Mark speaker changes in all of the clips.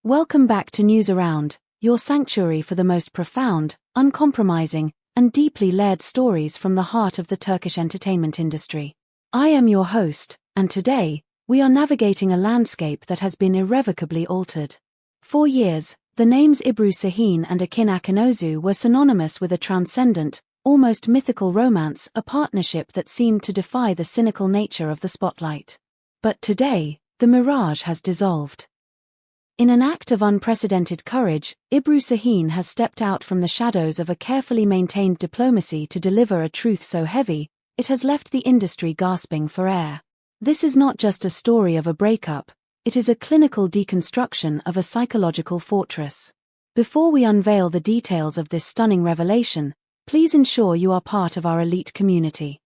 Speaker 1: Welcome back to News Around, your sanctuary for the most profound, uncompromising, and deeply layered stories from the heart of the Turkish entertainment industry. I am your host, and today, we are navigating a landscape that has been irrevocably altered. For years, the names Ebru Şahin and Akın Akınözü were synonymous with a transcendent, almost mythical romance, a partnership that seemed to defy the cynical nature of the spotlight. But today, the mirage has dissolved. In an act of unprecedented courage, Ebru Şahin has stepped out from the shadows of a carefully maintained diplomacy to deliver a truth so heavy, it has left the industry gasping for air. This is not just a story of a breakup, it is a clinical deconstruction of a psychological fortress. Before we unveil the details of this stunning revelation, please ensure you are part of our elite community.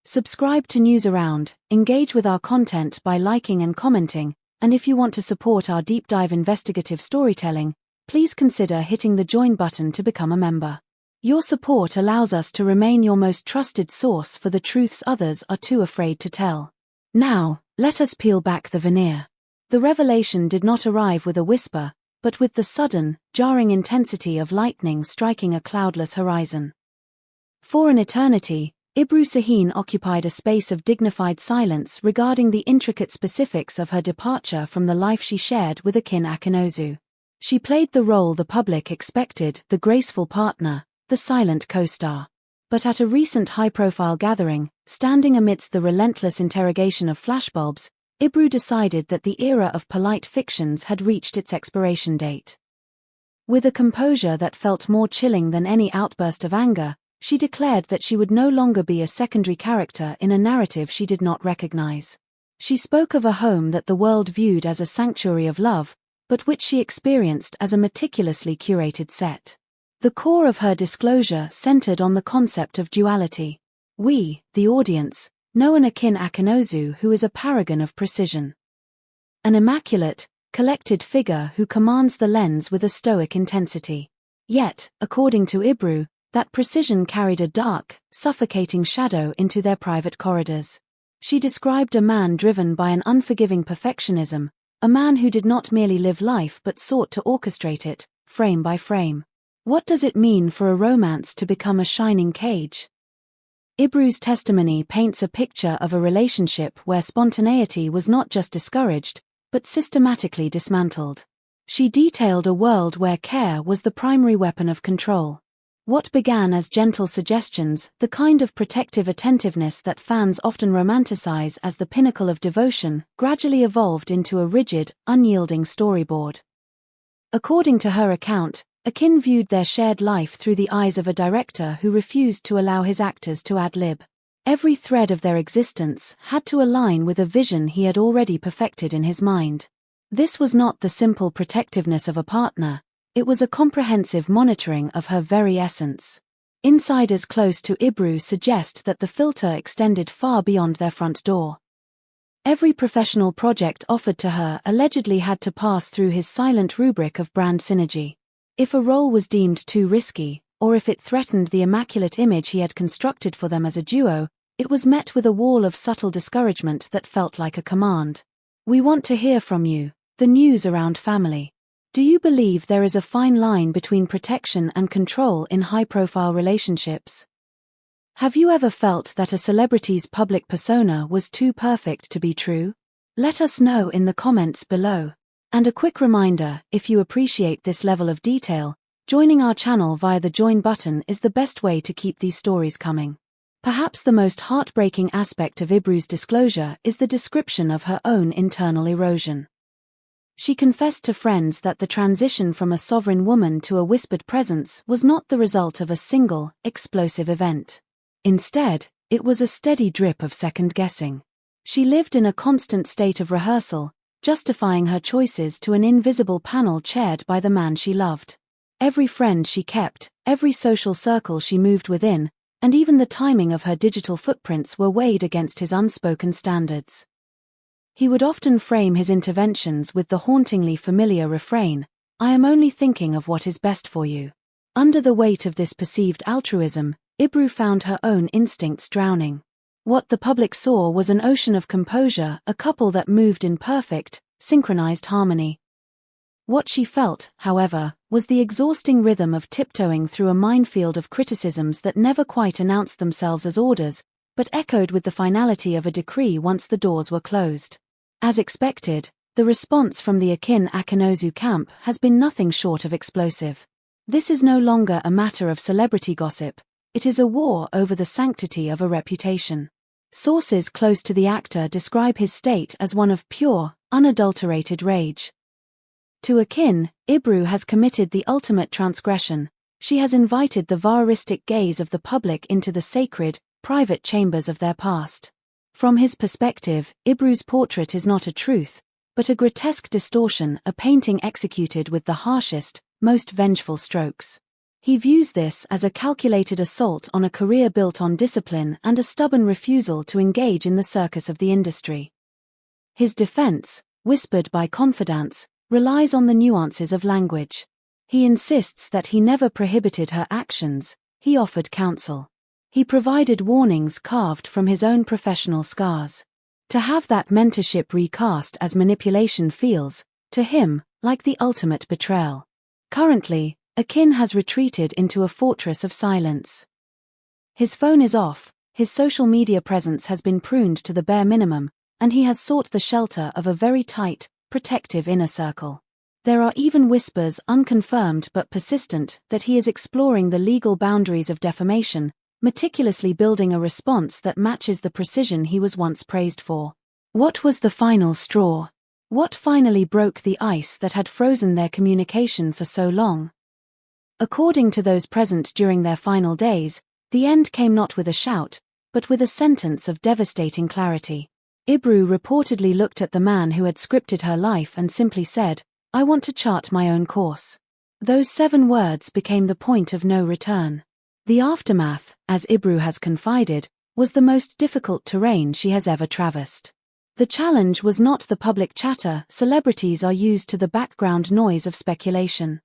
Speaker 1: Subscribe to News Around, engage with our content by liking and commenting, and if you want to support our deep dive investigative storytelling, please consider hitting the join button to become a member. Your support allows us to remain your most trusted source for the truths others are too afraid to tell. Now, let us peel back the veneer. The revelation did not arrive with a whisper, but with the sudden, jarring intensity of lightning striking a cloudless horizon. For an eternity, Ebru Şahin occupied a space of dignified silence regarding the intricate specifics of her departure from the life she shared with Akın Akınözü. She played the role the public expected, the graceful partner, the silent co-star. But at a recent high-profile gathering, standing amidst the relentless interrogation of flashbulbs, Ebru decided that the era of polite fictions had reached its expiration date. With a composure that felt more chilling than any outburst of anger, she declared that she would no longer be a secondary character in a narrative she did not recognize. She spoke of a home that the world viewed as a sanctuary of love, but which she experienced as a meticulously curated set. The core of her disclosure centered on the concept of duality. We, the audience, know an Akın Akınözü who is a paragon of precision. An immaculate, collected figure who commands the lens with a stoic intensity. Yet, according to Ebru, that precision carried a dark, suffocating shadow into their private corridors. She described a man driven by an unforgiving perfectionism, a man who did not merely live life but sought to orchestrate it, frame by frame. What does it mean for a romance to become a shining cage? Ebru's testimony paints a picture of a relationship where spontaneity was not just discouraged, but systematically dismantled. She detailed a world where care was the primary weapon of control. What began as gentle suggestions, the kind of protective attentiveness that fans often romanticize as the pinnacle of devotion, gradually evolved into a rigid, unyielding storyboard. According to her account, Akın viewed their shared life through the eyes of a director who refused to allow his actors to ad-lib. Every thread of their existence had to align with a vision he had already perfected in his mind. This was not the simple protectiveness of a partner. It was a comprehensive monitoring of her very essence. Insiders close to Ebru suggest that the filter extended far beyond their front door. Every professional project offered to her allegedly had to pass through his silent rubric of brand synergy. If a role was deemed too risky, or if it threatened the immaculate image he had constructed for them as a duo, it was met with a wall of subtle discouragement that felt like a command. We want to hear from you, the News Around family. Do you believe there is a fine line between protection and control in high-profile relationships? Have you ever felt that a celebrity's public persona was too perfect to be true? Let us know in the comments below. And a quick reminder, if you appreciate this level of detail, joining our channel via the join button is the best way to keep these stories coming. Perhaps the most heartbreaking aspect of Ebru's disclosure is the description of her own internal erosion. She confessed to friends that the transition from a sovereign woman to a whispered presence was not the result of a single, explosive event. Instead, it was a steady drip of second-guessing. She lived in a constant state of rehearsal, justifying her choices to an invisible panel chaired by the man she loved. Every friend she kept, every social circle she moved within, and even the timing of her digital footprints were weighed against his unspoken standards. He would often frame his interventions with the hauntingly familiar refrain, "I am only thinking of what is best for you." Under the weight of this perceived altruism, Ebru found her own instincts drowning. What the public saw was an ocean of composure, a couple that moved in perfect, synchronized harmony. What she felt, however, was the exhausting rhythm of tiptoeing through a minefield of criticisms that never quite announced themselves as orders, but echoed with the finality of a decree once the doors were closed. As expected, the response from the Akın Akınözü camp has been nothing short of explosive. This is no longer a matter of celebrity gossip, it is a war over the sanctity of a reputation. Sources close to the actor describe his state as one of pure, unadulterated rage. To Akın, Ebru has committed the ultimate transgression. She has invited the voyeuristic gaze of the public into the sacred, private chambers of their past. From his perspective, Ebru's portrait is not a truth, but a grotesque distortion, a painting executed with the harshest, most vengeful strokes. He views this as a calculated assault on a career built on discipline and a stubborn refusal to engage in the circus of the industry. His defense, whispered by confidants, relies on the nuances of language. He insists that he never prohibited her actions, he offered counsel. He provided warnings carved from his own professional scars. To have that mentorship recast as manipulation feels, to him, like the ultimate betrayal. Currently, Akın has retreated into a fortress of silence. His phone is off, his social media presence has been pruned to the bare minimum, and he has sought the shelter of a very tight, protective inner circle. There are even whispers, unconfirmed but persistent, that he is exploring the legal boundaries of defamation, meticulously building a response that matches the precision he was once praised for. What was the final straw? What finally broke the ice that had frozen their communication for so long? According to those present during their final days, the end came not with a shout, but with a sentence of devastating clarity. Ebru reportedly looked at the man who had scripted her life and simply said, "I want to chart my own course." Those 7 words became the point of no return. The aftermath, as Ebru has confided, was the most difficult terrain she has ever traversed. The challenge was not the public chatter celebrities are used to, the background noise of speculation,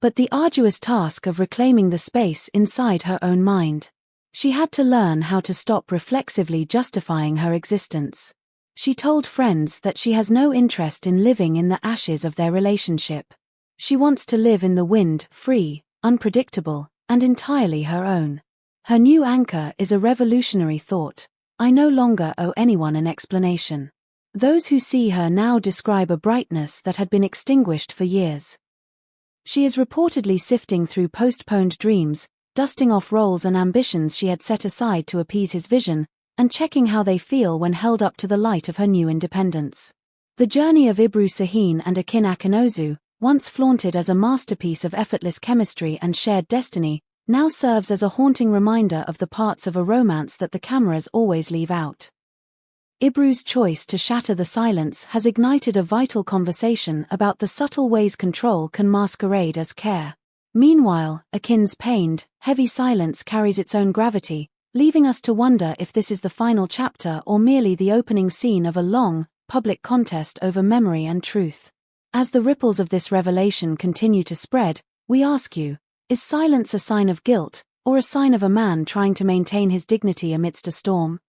Speaker 1: but the arduous task of reclaiming the space inside her own mind. She had to learn how to stop reflexively justifying her existence. She told friends that she has no interest in living in the ashes of their relationship. She wants to live in the wind, free, unpredictable, and entirely her own. Her new anchor is a revolutionary thought: I no longer owe anyone an explanation. Those who see her now describe a brightness that had been extinguished for years. She is reportedly sifting through postponed dreams, dusting off roles and ambitions she had set aside to appease his vision, and checking how they feel when held up to the light of her new independence. The journey of Ebru Şahin and Akın Akınözü, once flaunted as a masterpiece of effortless chemistry and shared destiny, now serves as a haunting reminder of the parts of a romance that the cameras always leave out. Ebru's choice to shatter the silence has ignited a vital conversation about the subtle ways control can masquerade as care. Meanwhile, Akın's pained, heavy silence carries its own gravity, leaving us to wonder if this is the final chapter or merely the opening scene of a long, public contest over memory and truth. As the ripples of this revelation continue to spread, we ask you, is silence a sign of guilt, or a sign of a man trying to maintain his dignity amidst a storm?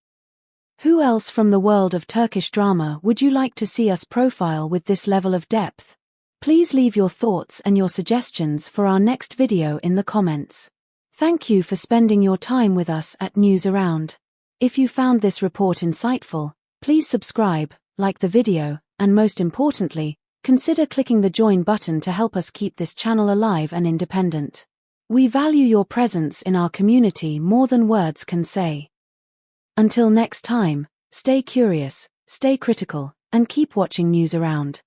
Speaker 1: Who else from the world of Turkish drama would you like to see us profile with this level of depth? Please leave your thoughts and your suggestions for our next video in the comments. Thank you for spending your time with us at News Around. If you found this report insightful, please subscribe, like the video, and most importantly, consider clicking the join button to help us keep this channel alive and independent. We value your presence in our community more than words can say. Until next time, stay curious, stay critical, and keep watching News Around.